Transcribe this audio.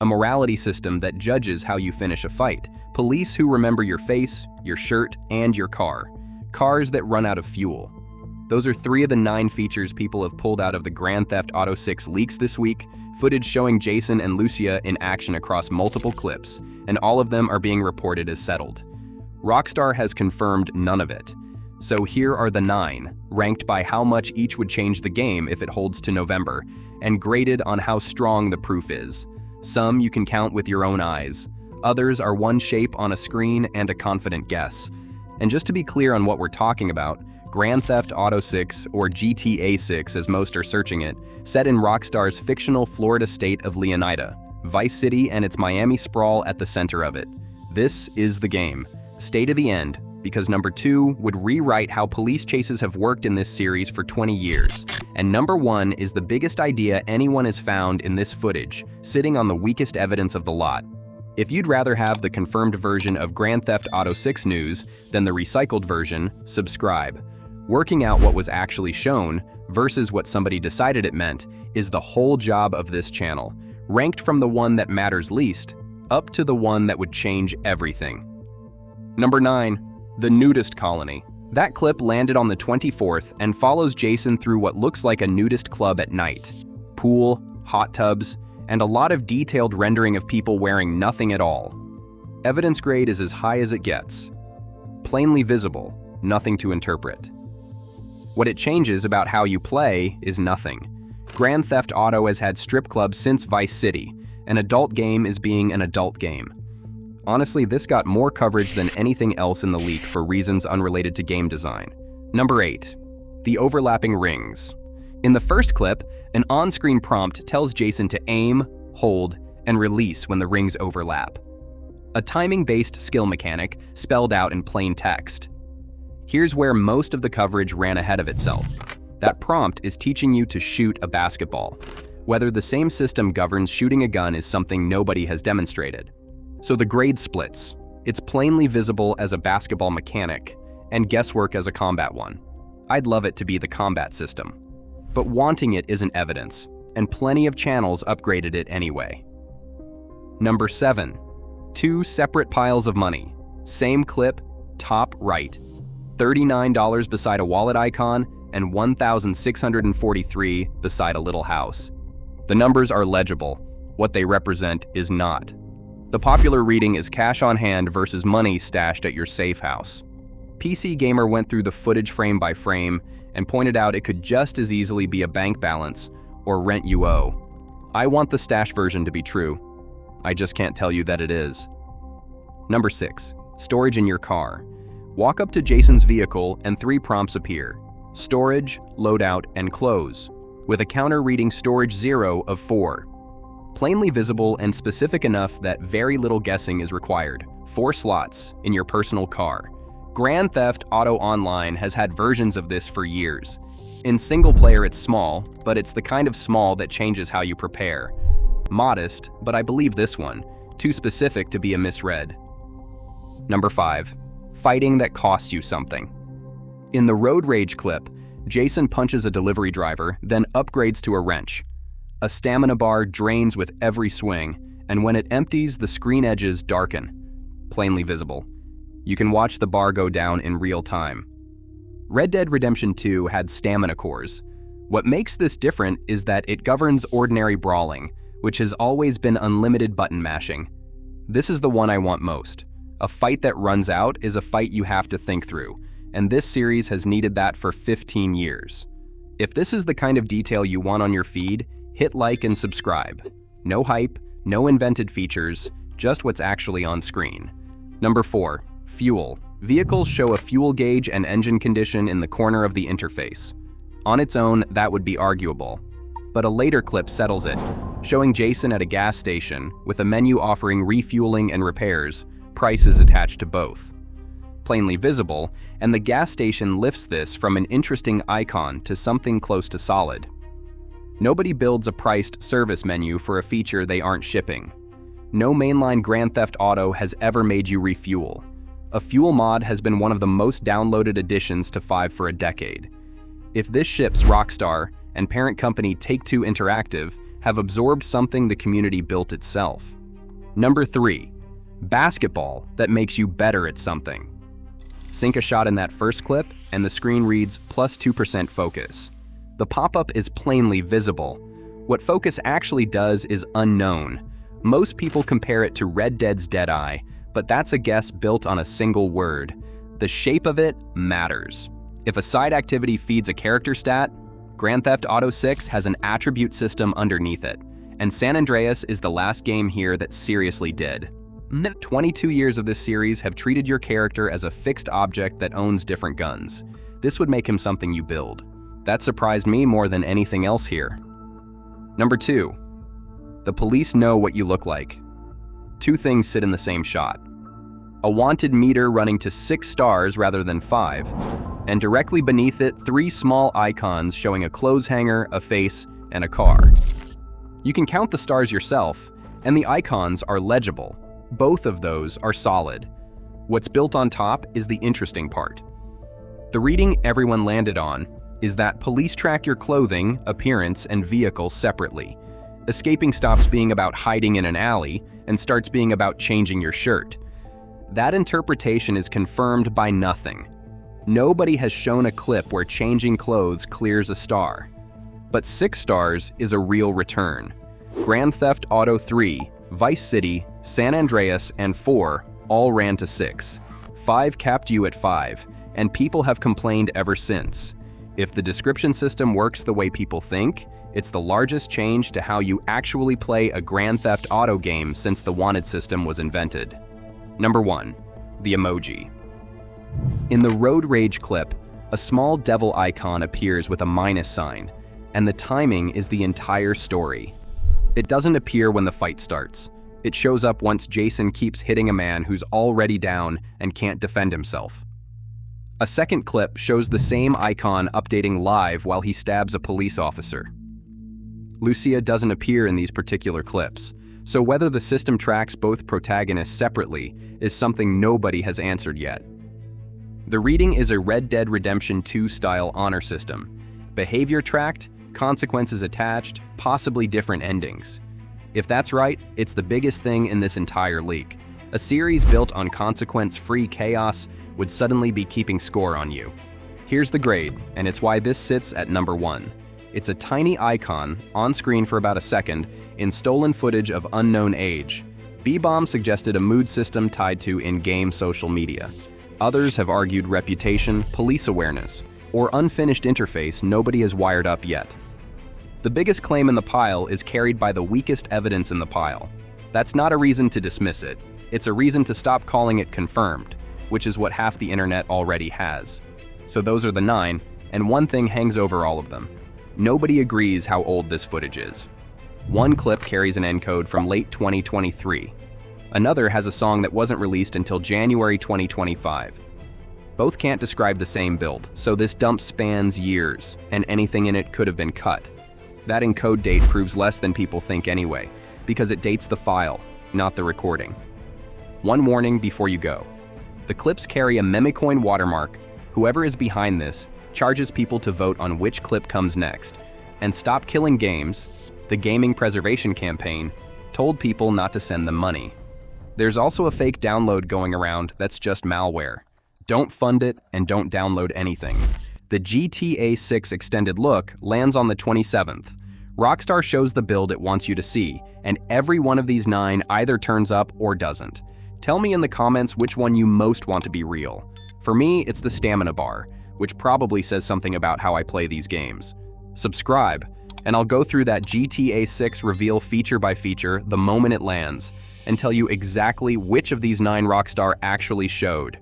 a morality system that judges how you finish a fight, police who remember your face, your shirt, and your car, cars that run out of fuel. Those are 3 of the 9 features people have pulled out of the Grand Theft Auto 6 leaks this week, footage showing Jason and Lucia in action across multiple clips, and all of them are being reported as settled. Rockstar has confirmed none of it. So here are the 9, ranked by how much each would change the game if it holds to November, and graded on how strong the proof is. Some you can count with your own eyes. Others are one shape on a screen and a confident guess. And just to be clear on what we're talking about, Grand Theft Auto 6, or GTA 6 as most are searching it, set in Rockstar's fictional Florida state of Leonida, Vice City and its Miami sprawl at the center of it. This is the game. Stay to the end, because number 2 would rewrite how police chases have worked in this series for 20 years. And number 1 is the biggest idea anyone has found in this footage, sitting on the weakest evidence of the lot. If you'd rather have the confirmed version of Grand Theft Auto 6 news than the recycled version, subscribe. Working out what was actually shown versus what somebody decided it meant is the whole job of this channel, ranked from the one that matters least up to the one that would change everything. Number 9. The nudist colony. That clip landed on the 24th and follows Jason through what looks like a nudist club at night. Pool, hot tubs, and a lot of detailed rendering of people wearing nothing at all. Evidence grade is as high as it gets. Plainly visible, nothing to interpret. What it changes about how you play is nothing. Grand Theft Auto has had strip clubs since Vice City. An adult game is being an adult game. Honestly, this got more coverage than anything else in the leak for reasons unrelated to game design. Number 8. The overlapping rings. In the first clip, an on-screen prompt tells Jason to aim, hold, and release when the rings overlap. A timing-based skill mechanic spelled out in plain text. Here's where most of the coverage ran ahead of itself. That prompt is teaching you to shoot a basketball. Whether the same system governs shooting a gun is something nobody has demonstrated. So the grade splits. It's plainly visible as a basketball mechanic, and guesswork as a combat one. I'd love it to be the combat system. But wanting it isn't evidence, and plenty of channels upgraded it anyway. Number 7. 2 separate piles of money. Same clip, top right. $39 beside a wallet icon, and $1,643 beside a little house. The numbers are legible. What they represent is not. The popular reading is cash on hand versus money stashed at your safe house. PC Gamer went through the footage frame by frame and pointed out it could just as easily be a bank balance or rent you owe. I want the stash version to be true. I just can't tell you that it is. Number 6. Storage in your car. Walk up to Jason's vehicle and 3 prompts appear. Storage, loadout, and close, with a counter reading storage 0 of 4. Plainly visible and specific enough that very little guessing is required. 4 slots in your personal car. Grand Theft Auto Online has had versions of this for years. In single player it's small, but it's the kind of small that changes how you prepare. Modest, but I believe this one, too specific to be a misread. Number 5. Fighting that costs you something. In the road rage clip, Jason punches a delivery driver, then upgrades to a wrench. A stamina bar drains with every swing, and when it empties, the screen edges darken. Plainly visible. You can watch the bar go down in real time. Red Dead Redemption 2 had stamina cores. What makes this different is that it governs ordinary brawling, which has always been unlimited button mashing. This is the one I want most. A fight that runs out is a fight you have to think through, and this series has needed that for 15 years. If this is the kind of detail you want on your feed, hit like and subscribe. No hype, no invented features, just what's actually on screen. Number 4. Fuel. Vehicles show a fuel gauge and engine condition in the corner of the interface. On its own, that would be arguable. But a later clip settles it, showing Jason at a gas station with a menu offering refueling and repairs, prices attached to both. Plainly visible, and the gas station lifts this from an interesting icon to something close to solid. Nobody builds a priced service menu for a feature they aren't shipping. No mainline Grand Theft Auto has ever made you refuel. A fuel mod has been one of the most downloaded additions to 5 for a decade. If this ships Rockstar and parent company Take-Two Interactive, have absorbed something the community built itself. Number 3. Basketball that makes you better at something. Sink a shot in that first clip, and the screen reads plus 2% focus. The pop-up is plainly visible. What focus actually does is unknown. Most people compare it to Red Dead's Deadeye, but that's a guess built on a single word. The shape of it matters. If a side activity feeds a character stat, Grand Theft Auto 6 has an attribute system underneath it, and San Andreas is the last game here that seriously did. 22 years of this series have treated your character as a fixed object that owns different guns. This would make him something you build. That surprised me more than anything else here. Number 2. The police know what you look like. Two things sit in the same shot. A wanted meter running to 6 stars rather than 5, and directly beneath it 3 small icons showing a clothes hanger, a face, and a car. You can count the stars yourself, and the icons are legible. Both of those are solid. What's built on top is the interesting part. The reading everyone landed on is that police track your clothing, appearance, and vehicle separately. Escaping stops being about hiding in an alley and starts being about changing your shirt. That interpretation is confirmed by nothing. Nobody has shown a clip where changing clothes clears a star. But 6 stars is a real return. Grand Theft Auto 3, Vice City, San Andreas, and 4 all ran to 6. 5 capped you at 5, and people have complained ever since. If the description system works the way people think, it's the largest change to how you actually play a Grand Theft Auto game since the wanted system was invented. Number 1. The emoji. In the Road Rage clip, a small devil icon appears with a minus sign, and the timing is the entire story. It doesn't appear when the fight starts. It shows up once Jason keeps hitting a man who's already down and can't defend himself. A second clip shows the same icon updating live while he stabs a police officer. Lucia doesn't appear in these particular clips, so whether the system tracks both protagonists separately is something nobody has answered yet. The reading is a Red Dead Redemption 2 style honor system. Behavior tracked, consequences attached, possibly different endings. If that's right, it's the biggest thing in this entire leak. A series built on consequence-free chaos would suddenly be keeping score on you. Here's the grade, and it's why this sits at number 1. It's a tiny icon, on screen for about a second, in stolen footage of unknown age. B-Bomb suggested a mood system tied to in-game social media. Others have argued reputation, police awareness, or unfinished interface nobody has wired up yet. The biggest claim in the pile is carried by the weakest evidence in the pile. That's not a reason to dismiss it. It's a reason to stop calling it confirmed, which is what half the internet already has. So those are the 9, and one thing hangs over all of them. Nobody agrees how old this footage is. One clip carries an encode from late 2023. Another has a song that wasn't released until January 2025. Both can't describe the same build, so this dump spans years, and anything in it could have been cut. That encode date proves less than people think anyway, because it dates the file, not the recording. One warning before you go. The clips carry a memecoin watermark. Whoever is behind this charges people to vote on which clip comes next. And Stop Killing Games, the gaming preservation campaign, told people not to send them money. There's also a fake download going around that's just malware. Don't fund it and don't download anything. The GTA 6 extended look lands on the 27th. Rockstar shows the build it wants you to see, and every one of these 9 either turns up or doesn't. Tell me in the comments which one you most want to be real. For me, it's the stamina bar, which probably says something about how I play these games. Subscribe, and I'll go through that GTA 6 reveal feature by feature the moment it lands, and tell you exactly which of these 9 Rockstar actually showed.